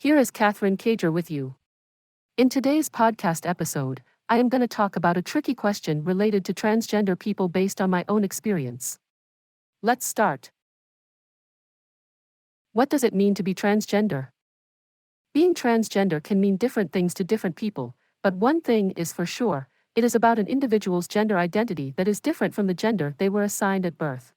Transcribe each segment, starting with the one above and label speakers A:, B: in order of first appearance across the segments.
A: Here is Catherine Cager with you. In today's podcast episode, I am going to talk about a tricky question related to transgender people based on my own experience. Let's start. What does it mean to be transgender? Being transgender can mean different things to different people, but one thing is for sure, it is about an individual's gender identity that is different from the gender they were assigned at birth.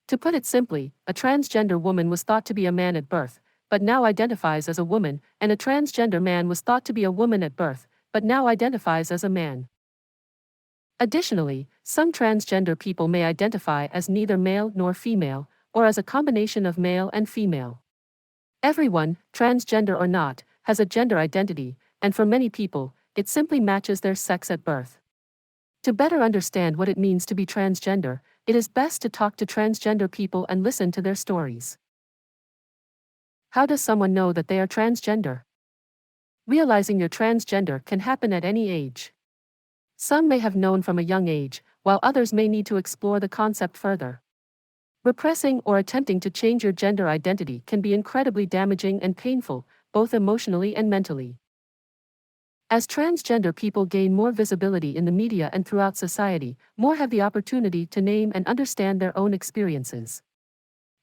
A: To put it simply, a transgender woman was thought to be a man at birth, but now identifies as a woman, and a transgender man was thought to be a woman at birth, but now identifies as a man. Additionally, some transgender people may identify as neither male nor female, or as a combination of male and female. Everyone, transgender or not, has a gender identity, and for many people, it simply matches their sex at birth. To better understand what it means to be transgender, it is best to talk to transgender people and listen to their stories. How does someone know that they are transgender? Realizing you're transgender can happen at any age. Some may have known from a young age, while others may need to explore the concept further. Repressing or attempting to change your gender identity can be incredibly damaging and painful, both emotionally and mentally. As transgender people gain more visibility in the media and throughout society, more have the opportunity to name and understand their own experiences.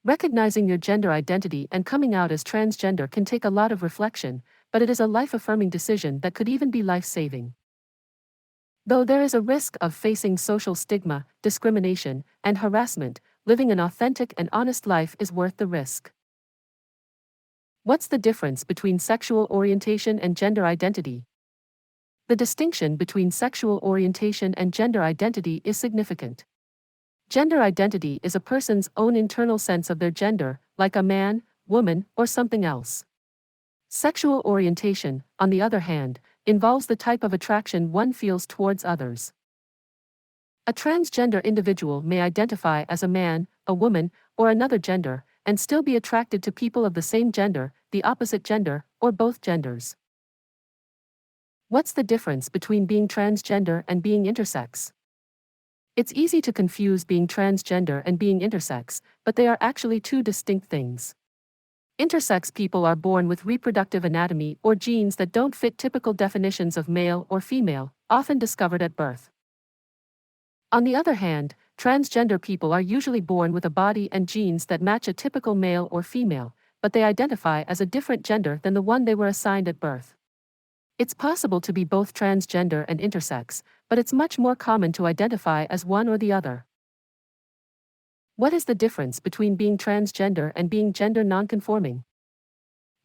A: Recognizing your gender identity and coming out as transgender can take a lot of reflection, but it is a life-affirming decision that could even be life-saving. Though there is a risk of facing social stigma, discrimination, and harassment, living an authentic and honest life is worth the risk. What's the difference between sexual orientation and gender identity? The distinction between sexual orientation and gender identity is significant. Gender identity is a person's own internal sense of their gender, like a man, woman, or something else. Sexual orientation, on the other hand, involves the type of attraction one feels towards others. A transgender individual may identify as a man, a woman, or another gender, and still be attracted to people of the same gender, the opposite gender, or both genders. What's the difference between being transgender and being intersex? It's easy to confuse being transgender and being intersex, but they are actually two distinct things. Intersex people are born with reproductive anatomy or genes that don't fit typical definitions of male or female, often discovered at birth. On the other hand, transgender people are usually born with a body and genes that match a typical male or female, but they identify as a different gender than the one they were assigned at birth. It's possible to be both transgender and intersex, but it's much more common to identify as one or the other. What is the difference between being transgender and being gender nonconforming?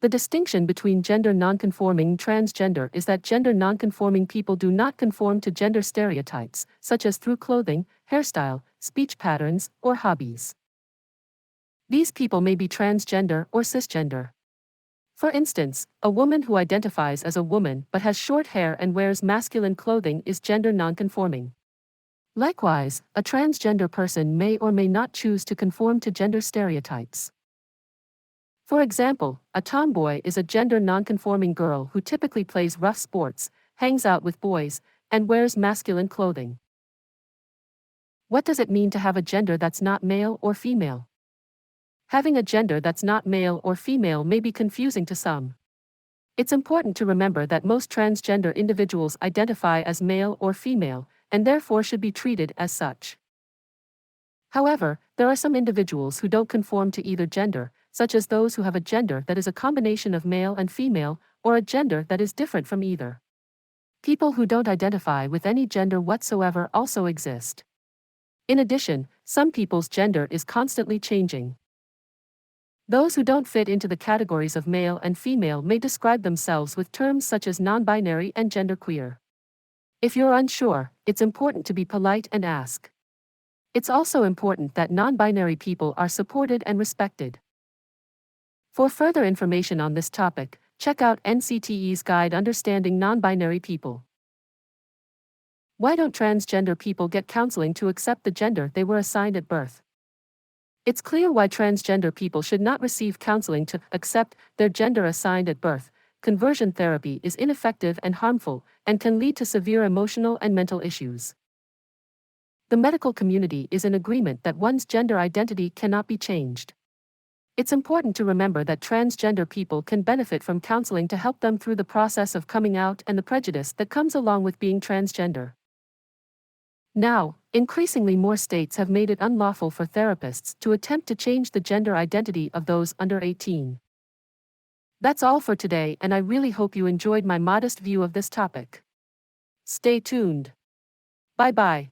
A: The distinction between gender nonconforming and transgender is that gender nonconforming people do not conform to gender stereotypes, such as through clothing, hairstyle, speech patterns, or hobbies. These people may be transgender or cisgender. For instance, a woman who identifies as a woman but has short hair and wears masculine clothing is gender nonconforming. Likewise, a transgender person may or may not choose to conform to gender stereotypes. For example, a tomboy is a gender nonconforming girl who typically plays rough sports, hangs out with boys, and wears masculine clothing. What does it mean to have a gender that's not male or female? Having a gender that's not male or female may be confusing to some. It's important to remember that most transgender individuals identify as male or female, and therefore should be treated as such. However, there are some individuals who don't conform to either gender, such as those who have a gender that is a combination of male and female, or a gender that is different from either. People who don't identify with any gender whatsoever also exist. In addition, some people's gender is constantly changing. Those who don't fit into the categories of male and female may describe themselves with terms such as non-binary and genderqueer. If you're unsure, it's important to be polite and ask. It's also important that non-binary people are supported and respected. For further information on this topic, check out NCTE's guide Understanding Non-Binary People. Why don't transgender people get counseling to accept the gender they were assigned at birth? It's clear why transgender people should not receive counseling to accept their gender assigned at birth. Conversion therapy is ineffective and harmful, and can lead to severe emotional and mental issues. The medical community is in agreement that one's gender identity cannot be changed. It's important to remember that transgender people can benefit from counseling to help them through the process of coming out and the prejudice that comes along with being transgender. Now, increasingly more states have made it unlawful for therapists to attempt to change the gender identity of those under 18. That's all for today, and I really hope you enjoyed my modest view of this topic. Stay tuned. Bye-bye.